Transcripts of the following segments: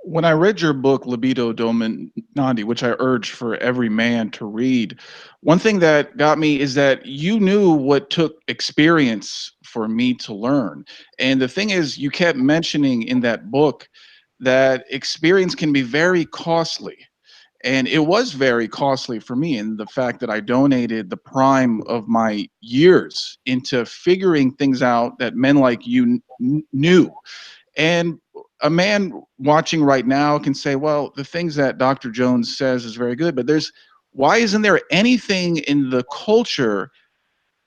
When I read your book, Libido Dominandi, which I urge for every man to read, one thing that got me is that you knew what took experience for me to learn. And the thing is, you kept mentioning in that book that experience can be very costly. And it was very costly for me in the fact that I donated the prime of my years into figuring things out that men like you knew. And a man watching right now can say, well, the things that Dr. Jones says is very good, but why isn't there anything in the culture,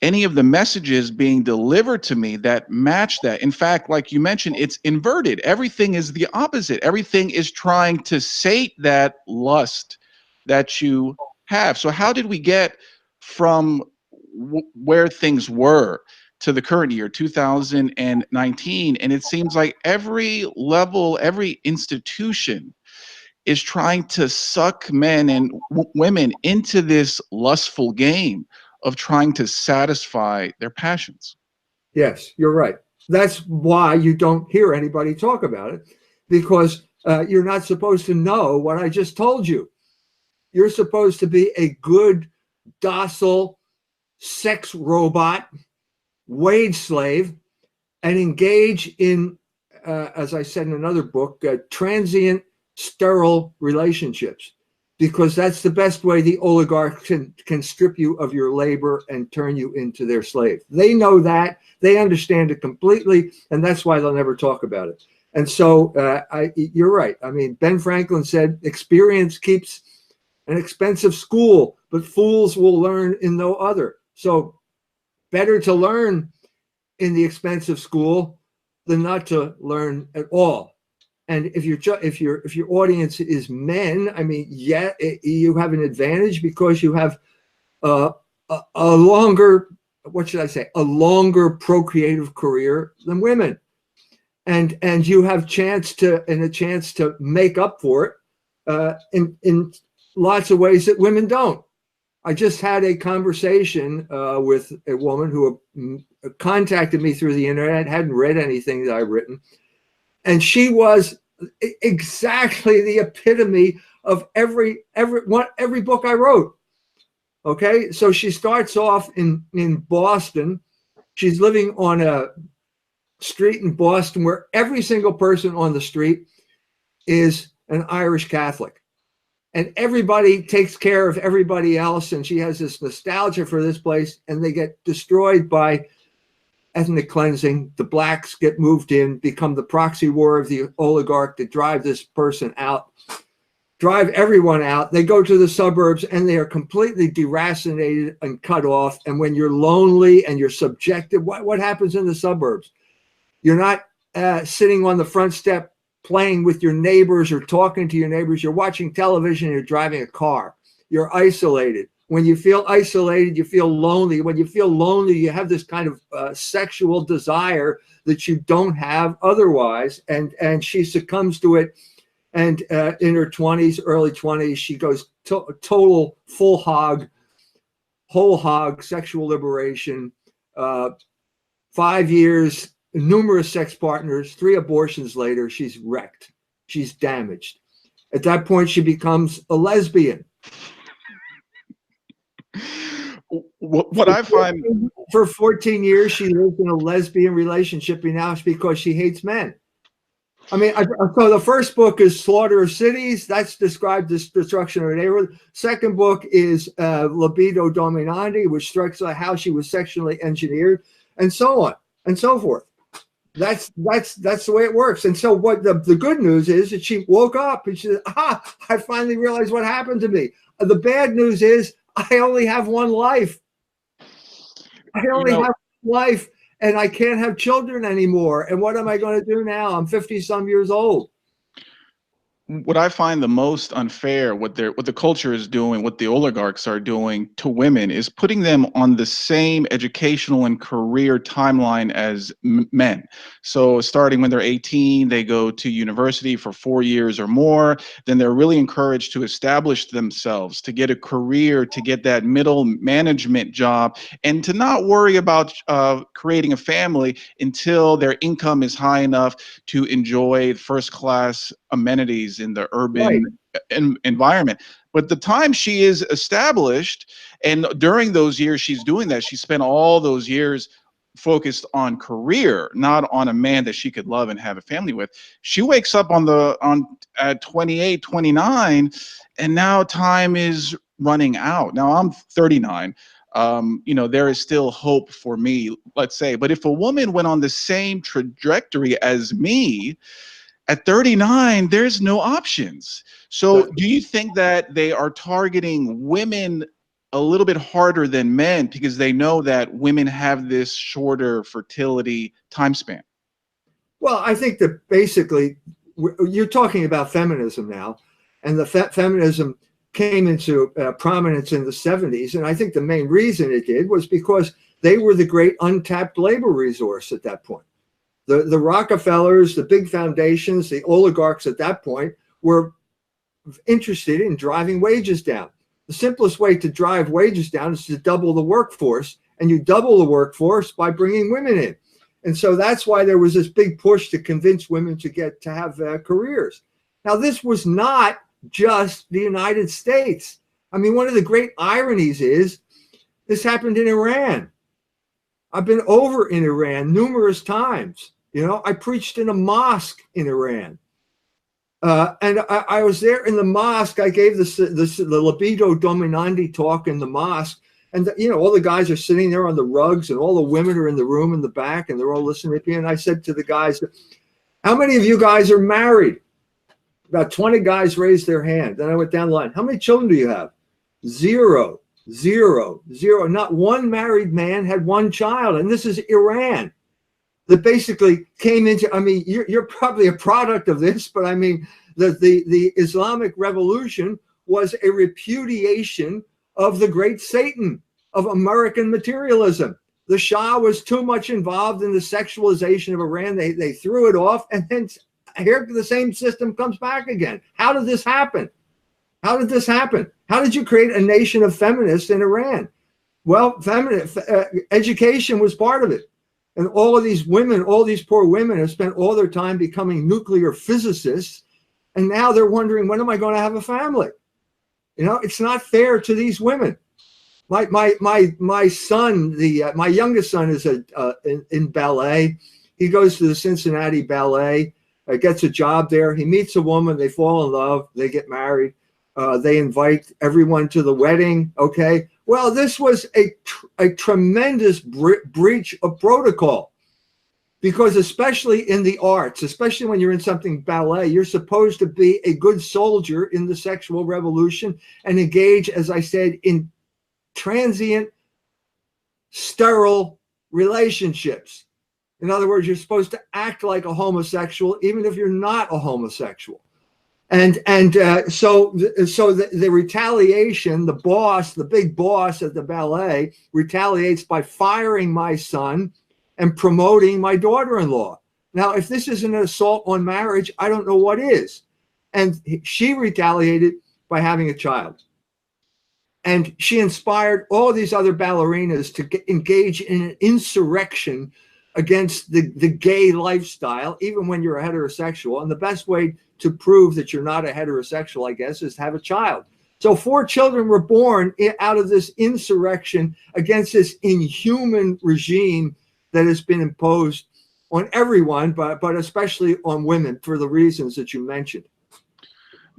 any of the messages being delivered to me that match that? In fact, like you mentioned, it's inverted. Everything is the opposite. Everything is trying to sate that lust that you have. So how did we get from where things were to the current year, 2019? And it seems like every level, every institution is trying to suck men and women into this lustful game of trying to satisfy their passions. Yes, you're right. That's why you don't hear anybody talk about it, because you're not supposed to know what I just told you. You're supposed to be a good, docile sex robot, wage slave, and engage in, as I said in another book, transient, sterile relationships, because that's the best way the oligarchs can strip you of your labor and turn you into their slave. They know that. They understand it completely, and that's why they'll never talk about it. And so you're right. I mean, Ben Franklin said, experience keeps an expensive school, but fools will learn in no other. So better to learn in the expensive school than not to learn at all. And if your audience is men, I mean, yeah, you have an advantage because you have a longer, what should I say, a longer procreative career than women, and you have a chance to make up for it in lots of ways that women don't. I just had a conversation with a woman who contacted me through the internet, hadn't read anything that I've written. And she was exactly the epitome of every book I wrote. Okay, so she starts off in Boston. She's living on a street in Boston where every single person on the street is an Irish Catholic. And everybody takes care of everybody else. And she has this nostalgia for this place, and they get destroyed by ethnic cleansing. The blacks get moved in, become the proxy war of the oligarch to drive this person out, drive everyone out. They go to the suburbs and they are completely deracinated and cut off. And when you're lonely and you're subjected, what happens in the suburbs? You're not sitting on the front step playing with your neighbors or talking to your neighbors. You're watching television, you're driving a car. You're isolated. When you feel isolated, you feel lonely. When you feel lonely, you have this kind of sexual desire that you don't have otherwise. And she succumbs to it. And in her 20s, early 20s, she goes total full hog, whole hog, sexual liberation, 5 years, numerous sex partners, 3 abortions later, she's wrecked. She's damaged. At that point, she becomes a lesbian. What I find, for 14 years, she lived in a lesbian relationship, and now it's because she hates men. I mean, so the first book is Slaughter of Cities. That's described as destruction of a neighborhood. Second book is Libido Dominandi, which strikes like how she was sexually engineered, and so on and so forth. That's the way it works. And so what the good news is that she woke up and she said, I finally realized what happened to me. The bad news is I only have one life. I only have one life, and I can't have children anymore. And what am I going to do now? I'm 50 some years old. What I find the most unfair, what the culture is doing, what the oligarchs are doing to women, is putting them on the same educational and career timeline as men. So starting when they're 18, they go to university for 4 years or more. Then they're really encouraged to establish themselves, to get a career, to get that middle management job, and to not worry about creating a family until their income is high enough to enjoy first class amenities in the Right. urban environment. But the time she is established, and during those years she's doing that, she spent all those years focused on career, not on a man that she could love and have a family with. She wakes up on at 28, 29, and now time is running out. Now I'm 39. You know, there is still hope for me, let's say. But if a woman went on the same trajectory as me at 39, there's no options. So That, do you think that they are targeting women a little bit harder than men because they know that women have this shorter fertility time span? well, I think that basically you're talking about feminism now, and the feminism came into prominence in the 70s. And I think the main reason it did was because they were the great untapped labor resource at that point. The Rockefellers, the big foundations, the oligarchs at that point were interested in driving wages down. The simplest way to drive wages down is to double the workforce, and you double the workforce by bringing women in. And so that's why there was this big push to convince women to have careers. Now, this was not just the United States. I mean, one of the great ironies is this happened in Iran. I've been over in Iran numerous times. You know, I preached in a mosque in Iran. And I was there in the mosque. I gave the Libido Dominandi talk in the mosque. And, all the guys are sitting there on the rugs, and all the women are in the room in the back, and they're all listening to me. And I said to the guys, how many of you guys are married? About 20 guys raised their hand. Then I went down the line. How many children do you have? Zero, zero, zero. Not one married man had one child. And this is Iran, that basically came into, I mean, you're probably a product of this, but I mean, the Islamic Revolution was a repudiation of the great Satan of American materialism. The Shah was too much involved in the sexualization of Iran. They threw it off, and then here the same system comes back again. How did this happen? How did this happen? How did you create a nation of feminists in Iran? Well, education was part of it. And all of these women, all these poor women have spent all their time becoming nuclear physicists. And now they're wondering, when am I going to have a family? It's not fair to these women. My son, my youngest son is in ballet. He goes to the Cincinnati Ballet, gets a job there. He meets a woman. They fall in love. They get married. They invite everyone to the wedding. Okay. Well, this was a tremendous breach of protocol, because especially in the arts, especially when you're in something ballet, you're supposed to be a good soldier in the sexual revolution and engage, as I said, in transient, sterile relationships. In other words, you're supposed to act like a homosexual, even if you're not a homosexual. So the retaliation, the big boss at the ballet retaliates by firing my son and promoting my daughter-in-law. Now, if this isn't an assault on marriage, I don't know what is. And she retaliated by having a child. And she inspired all these other ballerinas to engage in an insurrection against the gay lifestyle, even when you're a heterosexual. And the best way to prove that you're not a heterosexual, I guess, is to have a child. So 4 children were born out of this insurrection against this inhuman regime that has been imposed on everyone, but especially on women, for the reasons that you mentioned.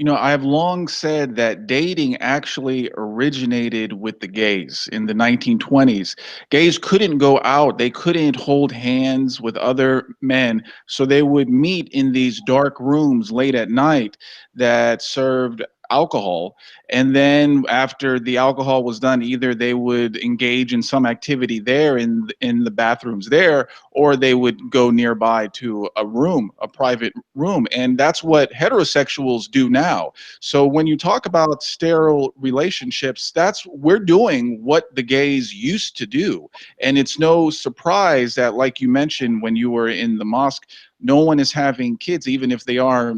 I have long said that dating actually originated with the gays in the 1920s. Gays couldn't go out, they couldn't hold hands with other men, so they would meet in these dark rooms late at night that served alcohol. And then after the alcohol was done, either they would engage in some activity there in the bathrooms there, or they would go nearby to a private room. And that's what heterosexuals do now. So when you talk about sterile relationships, we're doing what the gays used to do. And it's no surprise that, like you mentioned, when you were in the mosque, no one is having kids, even if they are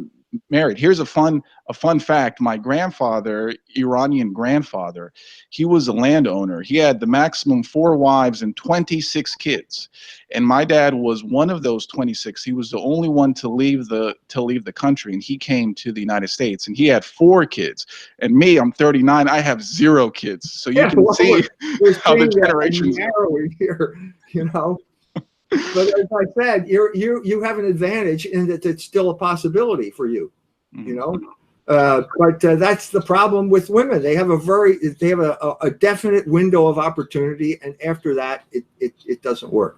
married. Here's a fun fact. My grandfather, Iranian grandfather, he was a landowner. He had the maximum 4 wives and 26 kids. And my dad was one of those 26. He was the only one to leave the country, and he came to the United States, and he had 4 kids. And me, I'm 39, I have 0 kids. So you Yeah, can well, see we're how the seeing that generations are. narrowing here, you know. But as I said, you have an advantage in that it's still a possibility for you, you know. But that's the problem with women. They have a definite window of opportunity, and after that, it doesn't work.